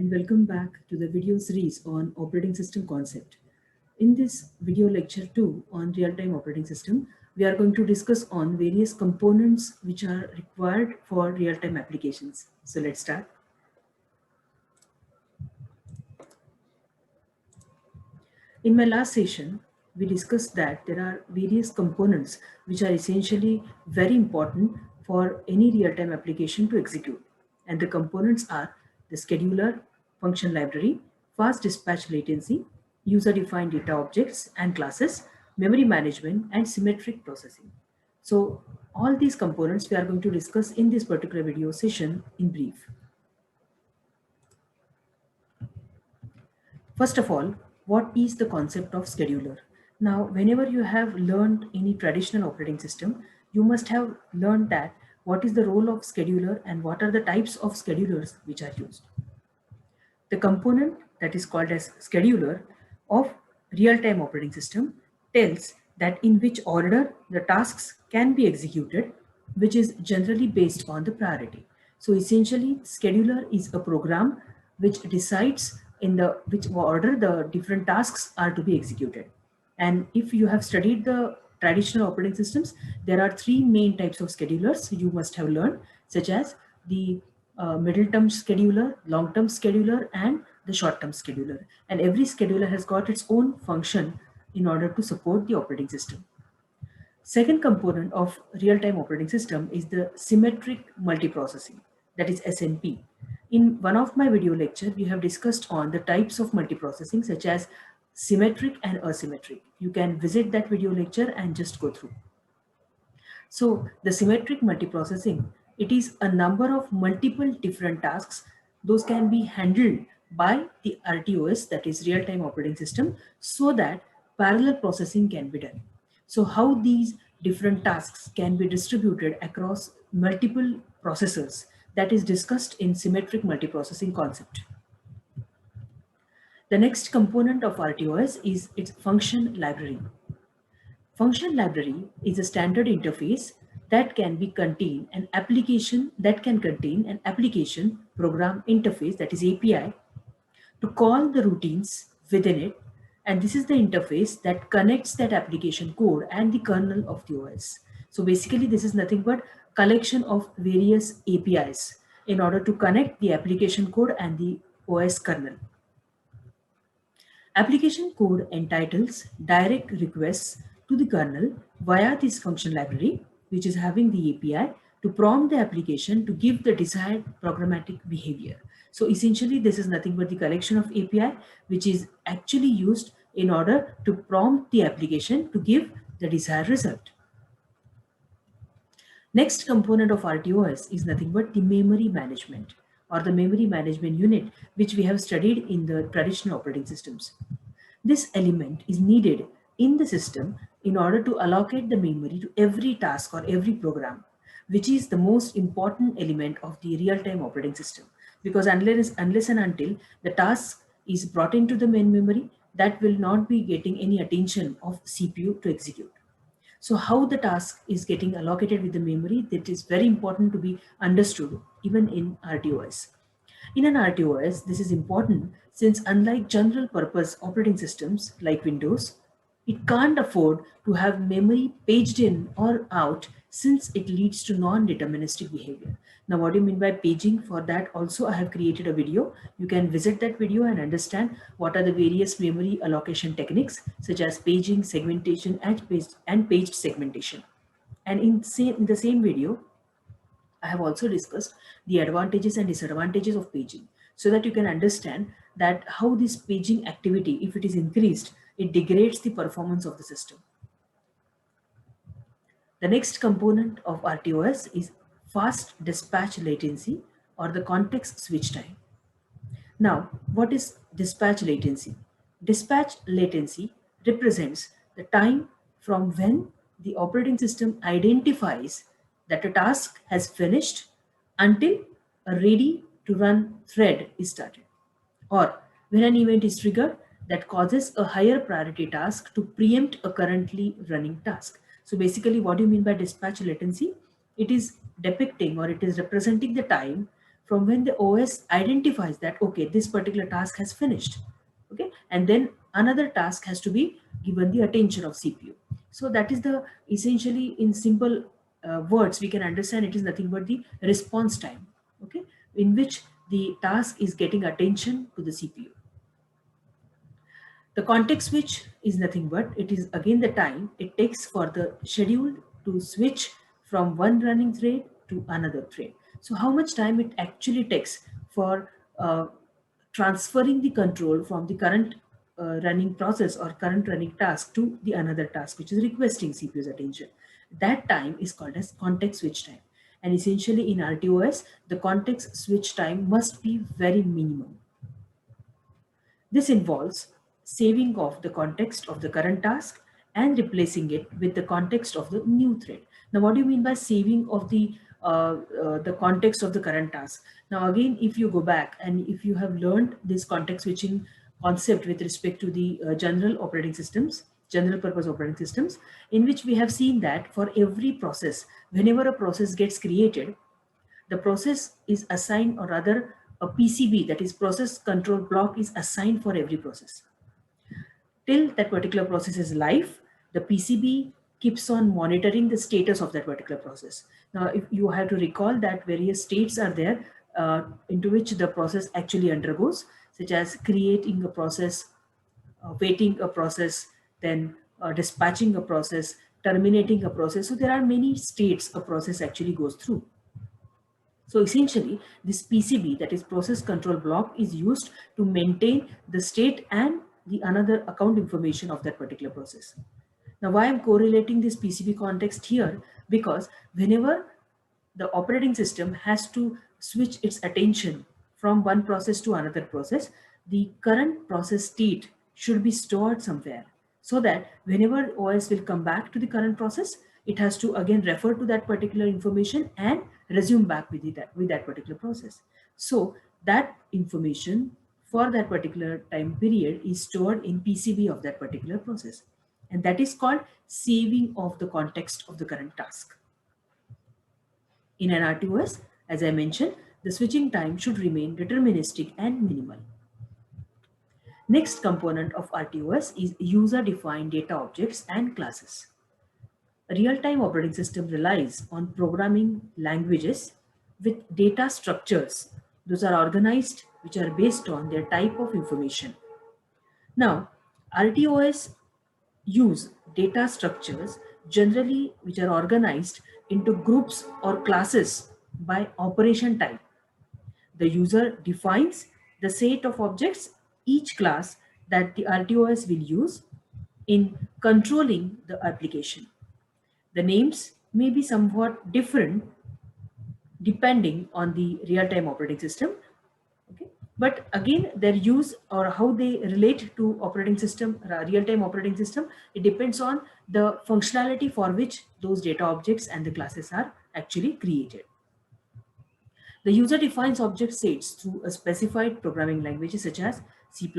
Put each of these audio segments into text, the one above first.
and welcome back to the video series on operating system concept. In this video lecture 2 on real-time operating system, we are going to discuss on various components which are required for real-time applications. So let's start. In my last session, we discussed that there are various components which are essentially very important for any real-time application to execute. And the components are the scheduler, function library, fast dispatch latency, user-defined data objects and classes, memory management, and symmetric processing. So all these components we are going to discuss in this particular video session in brief. First of all, what is the concept of scheduler? Now, whenever you have learned any traditional operating system, you must have learned that what is the role of scheduler and what are the types of schedulers which are used. The component that is called as scheduler of real-time operating system tells that in which order the tasks can be executed, which is generally based on the priority. So essentially, scheduler is a program which decides in the which order the different tasks are to be executed. And if you have studied the traditional operating systems, there are three main types of schedulers you must have learned, such as the middle term scheduler, long term scheduler, and the short term scheduler. And every scheduler has got its own function in order to support the operating system. Second component of real-time operating system is the symmetric multiprocessing, that is SNP. In one of my video lecture, we have discussed on the types of multiprocessing such as symmetric and asymmetric. You can visit that video lecture and just go through. So the symmetric multiprocessing, it is a number of multiple different tasks. Those can be handled by the RTOS, that is real-time operating system, so that parallel processing can be done. So how these different tasks can be distributed across multiple processors, that is discussed in symmetric multiprocessing concept. The next component of RTOS is its function library. Function library is a standard interface that can contain an application program interface, that is API, to call the routines within it. And this is the interface that connects that application code and the kernel of the OS. So basically this is nothing but collection of various APIs in order to connect the application code and the OS kernel. Application code entitles direct requests to the kernel via this function library, which is having the API to prompt the application to give the desired programmatic behavior. So essentially, this is nothing but the collection of API, which is actually used in order to prompt the application to give the desired result. Next component of RTOS is nothing but the memory management, or the memory management unit, which we have studied in the traditional operating systems. This element is needed in the system in order to allocate the memory to every task or every program, which is the most important element of the real-time operating system. Because unless and until the task is brought into the main memory, that will not be getting any attention of CPU to execute. So how the task is getting allocated with the memory, that is very important to be understood even in RTOS. In an RTOS, this is important since unlike general purpose operating systems like Windows, it can't afford to have memory paged in or out since it leads to non-deterministic behavior. Now, what do you mean by paging? For that also I have created a video. You can visit that video and understand what are the various memory allocation techniques such as paging, segmentation, and paged segmentation. And in the same video, I have also discussed the advantages and disadvantages of paging so that you can understand that how this paging activity, if it is increased, it degrades the performance of the system. The next component of RTOS is fast dispatch latency, or the context switch time. Now, what is dispatch latency? Dispatch latency represents the time from when the operating system identifies that a task has finished until a ready to run thread is started, or when an event is triggered that causes a higher priority task to preempt a currently running task. So basically, what do you mean by dispatch latency? It is depicting, or it is representing the time from when the OS identifies that, okay, this particular task has finished. Okay, and then another task has to be given the attention of CPU. So that is the, essentially in simple words, we can understand it is nothing but the response time, okay, in which the task is getting attention to the CPU. The context switch is nothing but it is again the time it takes for the schedule to switch from one running thread to another thread. So how much time it actually takes for transferring the control from the current running process or current running task to the another task which is requesting CPU's attention. That time is called as context switch time. And essentially in RTOS, the context switch time must be very minimum. This involves saving of the context of the current task and replacing it with the context of the new thread. Now, what do you mean by saving of the context of the current task? Now, again, if you go back and if you have learned this context switching concept with respect to the general operating systems, general purpose operating systems, in which we have seen that for every process, whenever a process gets created, the process is assigned, or rather a PCB, that is process control block, is assigned for every process. Till that particular process is live, the PCB keeps on monitoring the status of that particular process. Now, if you have to recall that various states are there into which the process actually undergoes, such as creating a process, waiting a process, then dispatching a process, terminating a process. So there are many states a process actually goes through. So essentially, this PCB, that is process control block, is used to maintain the state and the another account information of that particular process. Now, why I'm correlating this PCB context here? Because whenever the operating system has to switch its attention from one process to another process, the current process state should be stored somewhere, so that whenever OS will come back to the current process, it has to again refer to that particular information and resume back with that particular process. So that information for that particular time period is stored in PCB of that particular process. And that is called saving of the context of the current task. In an RTOS, as I mentioned, the switching time should remain deterministic and minimal. Next component of RTOS is user-defined data objects and classes. A real-time operating system relies on programming languages with data structures. Those are organized, which are based on their type of information. Now, RTOS use data structures generally which are organized into groups or classes by operation type. The user defines the set of objects, each class, that the RTOS will use in controlling the application. The names may be somewhat different depending on the real-time operating system. Okay. But again, their use or how they relate to operating system, real-time operating system, it depends on the functionality for which those data objects and the classes are actually created. The user defines object sets through a specified programming languages such as C++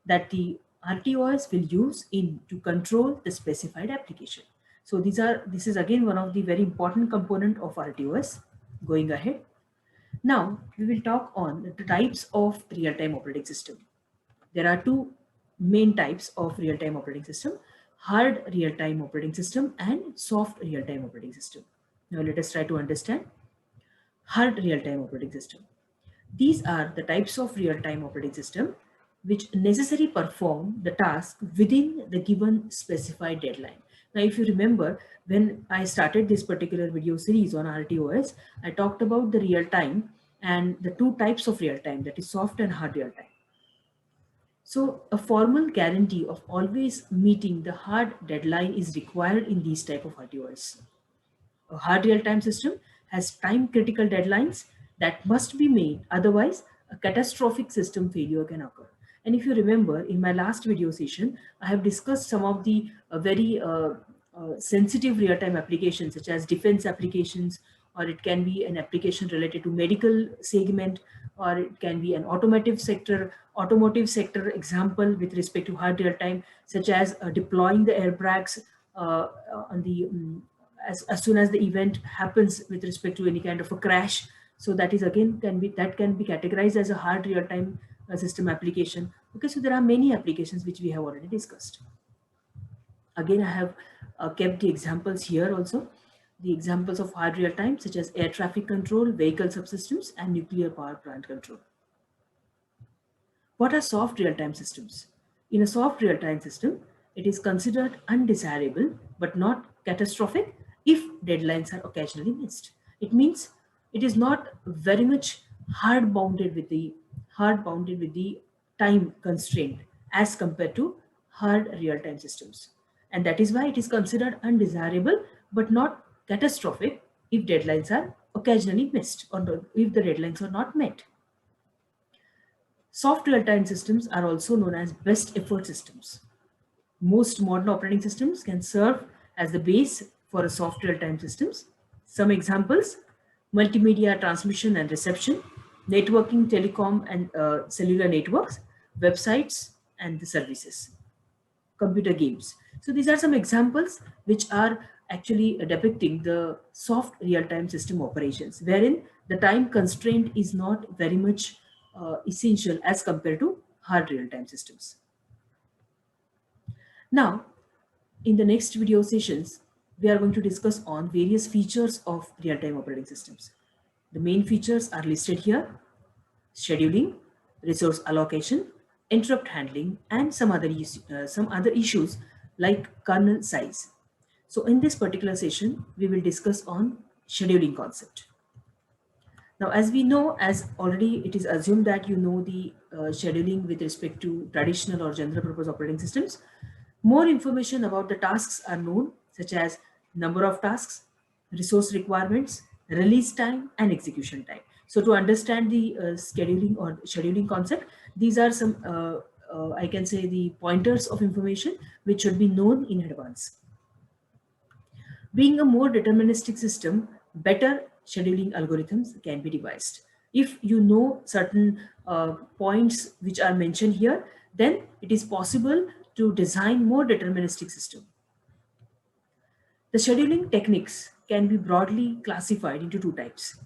that the RTOS will use in to control the specified application. So this is again one of the very important component of RTOS. Going ahead. Now we will talk on the types of real-time operating system. There are two main types of real-time operating system: hard real-time operating system and soft real-time operating system. Now let us try to understand hard real-time operating system. These are the types of real-time operating system which necessarily perform the task within the given specified deadline. Now, if you remember, when I started this particular video series on RTOS, I talked about the real-time and the two types of real-time, that is soft and hard real-time. So a formal guarantee of always meeting the hard deadline is required in these type of RTOS. A hard real-time system has time-critical deadlines that must be made, otherwise a catastrophic system failure can occur. And if you remember, in my last video session, I have discussed some of the very sensitive real-time applications, such as defense applications, or it can be an application related to medical segment, or it can be an automotive sector example with respect to hard real-time, such as deploying the airbags on the as soon as the event happens with respect to any kind of a crash. So that is again can be categorized as a hard real-time system application. Okay, so there are many applications which we have already discussed. Again, I have kept the examples here also. The examples of hard real-time such as air traffic control, vehicle subsystems, and nuclear power plant control. What are soft real-time systems? In a soft real-time system, it is considered undesirable but not catastrophic if deadlines are occasionally missed. It means it is not very much hard bounded with the time constraint as compared to hard real-time systems. And that is why it is considered undesirable but not catastrophic if deadlines are occasionally missed or if the deadlines are not met. Soft real-time systems are also known as best effort systems. Most modern operating systems can serve as the base for a soft real-time systems. Some examples: multimedia transmission and reception, networking, telecom and cellular networks, websites and the services, computer games. So these are some examples which are actually depicting the soft real-time system operations, wherein the time constraint is not very much essential as compared to hard real-time systems. Now, in the next video sessions, we are going to discuss on various features of real-time operating systems. The main features are listed here: scheduling, resource allocation, interrupt handling, and some other issues like kernel size. So in this particular session, we will discuss on scheduling concept. Now, as we know, as already it is assumed that you know the scheduling with respect to traditional or general purpose operating systems. More information about the tasks are known, such as number of tasks, resource requirements, release time, and execution time. So to understand the scheduling or scheduling concept, these are some, I can say, the pointers of information which should be known in advance. Being a more deterministic system, better scheduling algorithms can be devised. If you know certain points which are mentioned here, then it is possible to design more deterministic system. The scheduling techniques can be broadly classified into two types: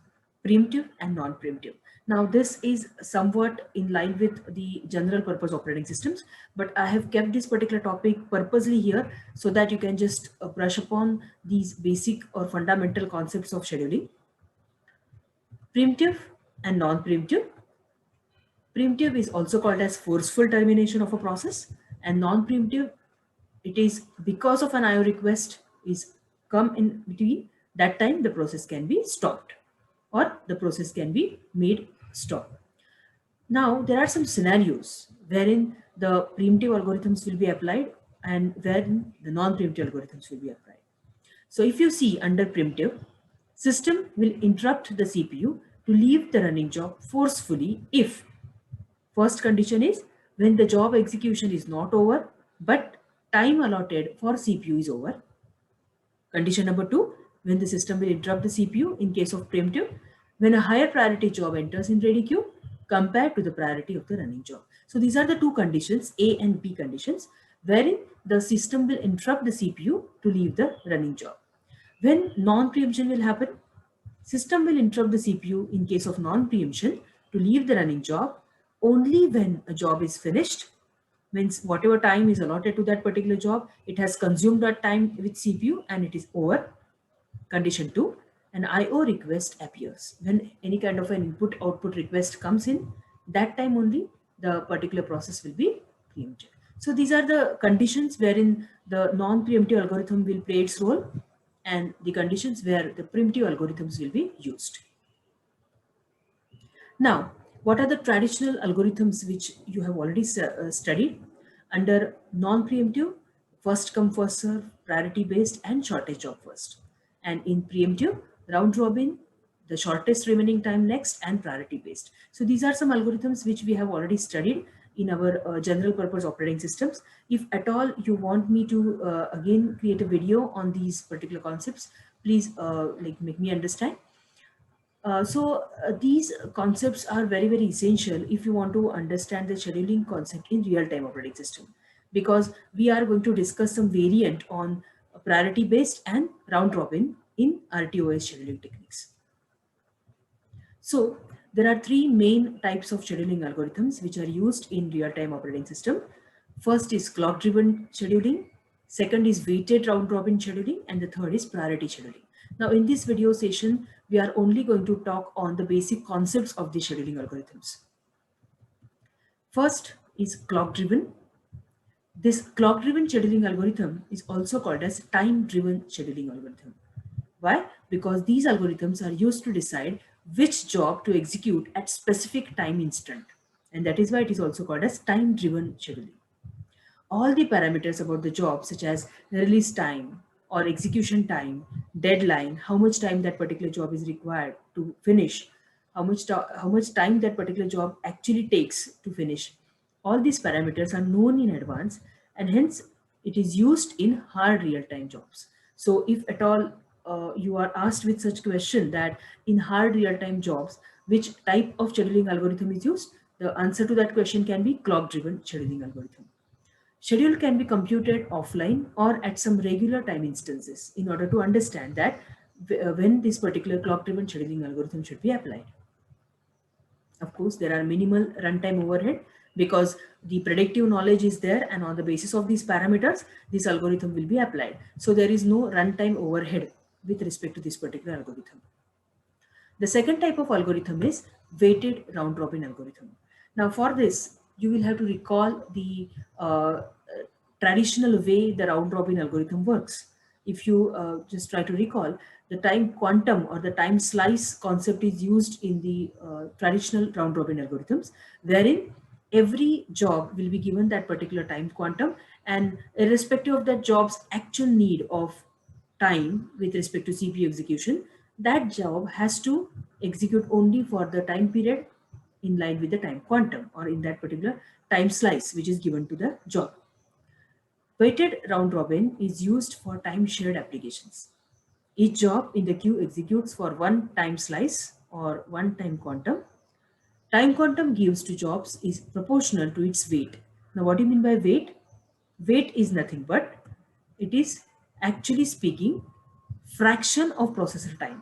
preemptive and non-preemptive. Now, this is somewhat in line with the general purpose operating systems, but I have kept this particular topic purposely here so that you can just brush upon these basic or fundamental concepts of scheduling. Preemptive and non-preemptive. Preemptive is also called as forceful termination of a process, and non-preemptive, it is because of an IO request is come in between, that time the process can be stopped or the process can be made stop. Now, there are some scenarios wherein the preemptive algorithms will be applied and wherein the non-preemptive algorithms will be applied. So if you see under preemptive, system will interrupt the CPU to leave the running job forcefully if first condition is when the job execution is not over, but time allotted for CPU is over. Condition number two, when the system will interrupt the CPU in case of preemptive, when a higher priority job enters in ready queue compared to the priority of the running job. So these are the two conditions, A and B conditions, wherein the system will interrupt the CPU to leave the running job. When non-preemption will happen, system will interrupt the CPU in case of non-preemption to leave the running job only when a job is finished, means whatever time is allotted to that particular job, it has consumed that time with CPU and it is over. Condition 2, an IO request appears. When any kind of an input output request comes in, that time only the particular process will be preempted. So these are the conditions wherein the non-preemptive algorithm will play its role and the conditions where the preemptive algorithms will be used. Now, what are the traditional algorithms which you have already studied? Under non-preemptive, first come first serve, priority based and shortest job first. And in preemptive, round robin, the shortest remaining time next and priority based. So these are some algorithms which we have already studied in our general purpose operating systems. If at all you want me to again create a video on these particular concepts, please make me understand. These concepts are very, very essential if you want to understand the scheduling concept in real-time operating system, because we are going to discuss some variant on priority based and round robin in RTOS scheduling techniques. So there are three main types of scheduling algorithms which are used in real-time operating system. First is clock-driven scheduling, second is weighted round-robin scheduling, and the third is priority scheduling. Now in this video session, we are only going to talk on the basic concepts of the scheduling algorithms. First is clock-driven. This clock-driven scheduling algorithm is also called as time-driven scheduling algorithm. Why? Because these algorithms are used to decide which job to execute at specific time instant. And that is why it is also called as time-driven scheduling. All the parameters about the job, such as release time or execution time, deadline, how much time that particular job is required to finish, how much time that particular job actually takes to finish. All these parameters are known in advance, and hence it is used in hard real-time jobs. So if at all you are asked with such question that in hard real-time jobs, which type of scheduling algorithm is used, the answer to that question can be clock-driven scheduling algorithm. Schedule can be computed offline or at some regular time instances in order to understand that when this particular clock-driven scheduling algorithm should be applied. Of course, there are minimal runtime overhead because the predictive knowledge is there, and on the basis of these parameters, this algorithm will be applied. So there is no runtime overhead with respect to this particular algorithm. The second type of algorithm is weighted round robin algorithm. Now for this, you will have to recall the traditional way the round robin algorithm works. If you just try to recall, the time quantum or the time slice concept is used in the traditional round robin algorithms, wherein every job will be given that particular time quantum, and irrespective of that job's actual need of time with respect to CPU execution, that job has to execute only for the time period in line with the time quantum or in that particular time slice which is given to the job. Weighted round robin is used for time shared applications. Each job in the queue executes for one time slice or one time quantum. Time quantum gives to jobs is proportional to its weight. Now what do you mean by weight? Weight is nothing but, it is actually speaking, fraction of processor time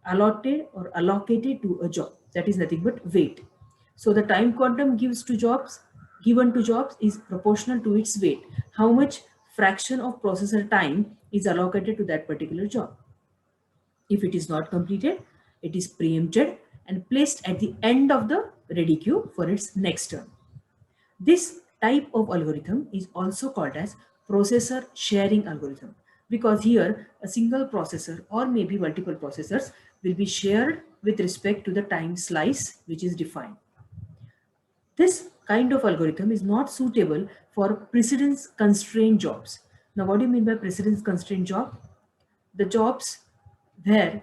allotted or allocated to a job. That is nothing but weight. So the time quantum given to jobs is proportional to its weight. How much fraction of processor time is allocated to that particular job. If it is not completed, it is preempted and placed at the end of the ready queue for its next turn. This type of algorithm is also called as processor sharing algorithm, because here a single processor or maybe multiple processors will be shared with respect to the time slice which is defined. This kind of algorithm is not suitable for precedence constrained jobs. Now what do you mean by precedence constrained job? The jobs where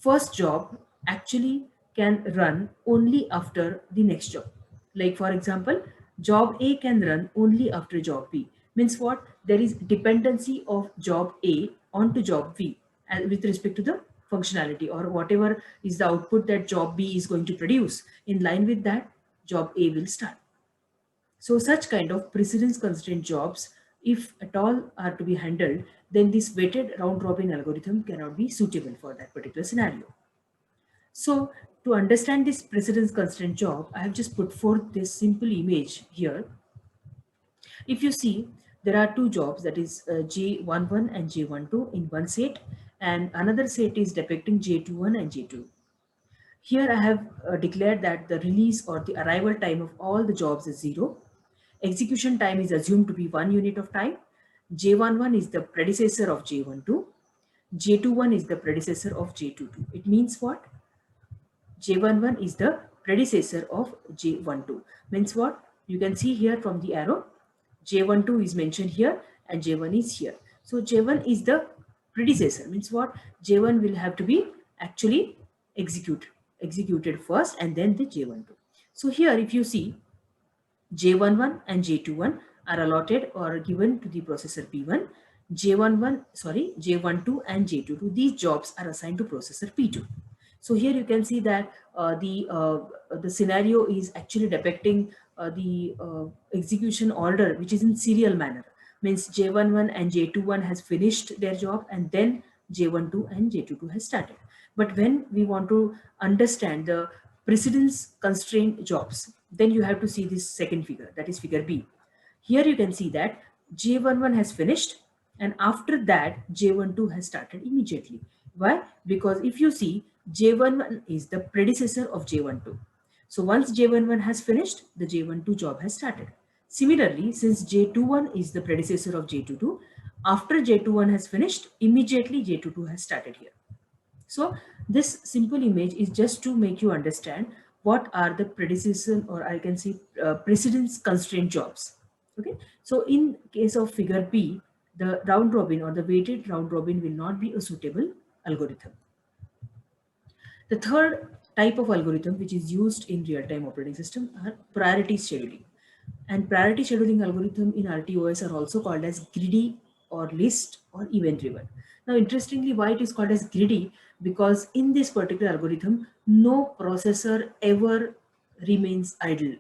first job actually can run only after the next job. Like for example, job A can run only after job B. Means what? There is dependency of job A onto job B with respect to the functionality or whatever is the output that job B is going to produce. In line with that, job A will start. So such kind of precedence constrained jobs, if at all are to be handled, then this weighted round robin algorithm cannot be suitable for that particular scenario. So to understand this precedence constraint job, I have just put forth this simple image here. If you see, there are two jobs, that is J11 and J12 in one set, and another set is depicting J21 and J2. Here I have declared that the release or the arrival time of all the jobs is 0. Execution time is assumed to be 1 unit of time. J11 is the predecessor of J12. J21 is the predecessor of J22. It means what? J11 is the predecessor of J12. Means what? You can see here from the arrow, J12 is mentioned here and J1 is here. So J1 is the predecessor. Means what? J1 will have to be actually executed first and then the J12. So here if you see, J11 and J21 are allotted or given to the processor P1. J12 and J22, these jobs are assigned to processor P2. So here you can see that the scenario is actually depicting the execution order which is in serial manner. Means J11 and J21 has finished their job and then J12 and J22 has started. But when we want to understand the precedence constraint jobs, then you have to see this second figure, that is figure B. Here you can see that J11 has finished, and after that J12 has started immediately. Why? Because if you see, J11 is the predecessor of J12. So once J11 has finished, the J12 job has started. Similarly, since J21 is the predecessor of J22, after J21 has finished, immediately J22 has started here. So this simple image is just to make you understand what are the predecessor, or I can say precedence constraint jobs. Okay. So in case of figure P, the round robin or the weighted round robin will not be a suitable algorithm. The third type of algorithm which is used in real-time operating system are priority scheduling. And priority scheduling algorithm in RTOS are also called as greedy or list or event driven. Now, interestingly, why it is called as greedy? Because in this particular algorithm, no processor ever remains idle.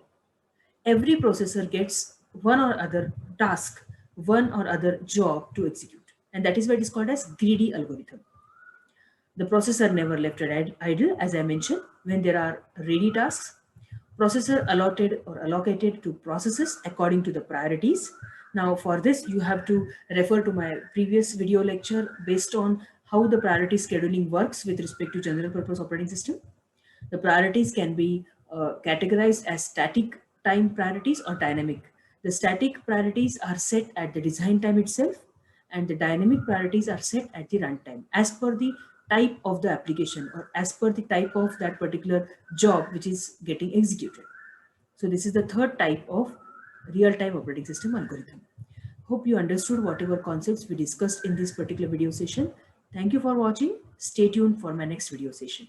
Every processor gets one or other task, one or other job to execute. And that is why it is called as greedy algorithm. The processor never left it idle, as I mentioned. When there are ready tasks, processor allotted or allocated to processes according to the priorities. Now for this, you have to refer to my previous video lecture based on how the priority scheduling works with respect to general purpose operating system. The priorities can be categorized as static time priorities or dynamic. The static priorities are set at the design time itself, and the dynamic priorities are set at the runtime as per the type of the application or as per the type of that particular job which is getting executed. So this is the third type of real-time operating system algorithm. Hope you understood whatever concepts we discussed in this particular video session. Thank you for watching. Stay tuned for my next video session.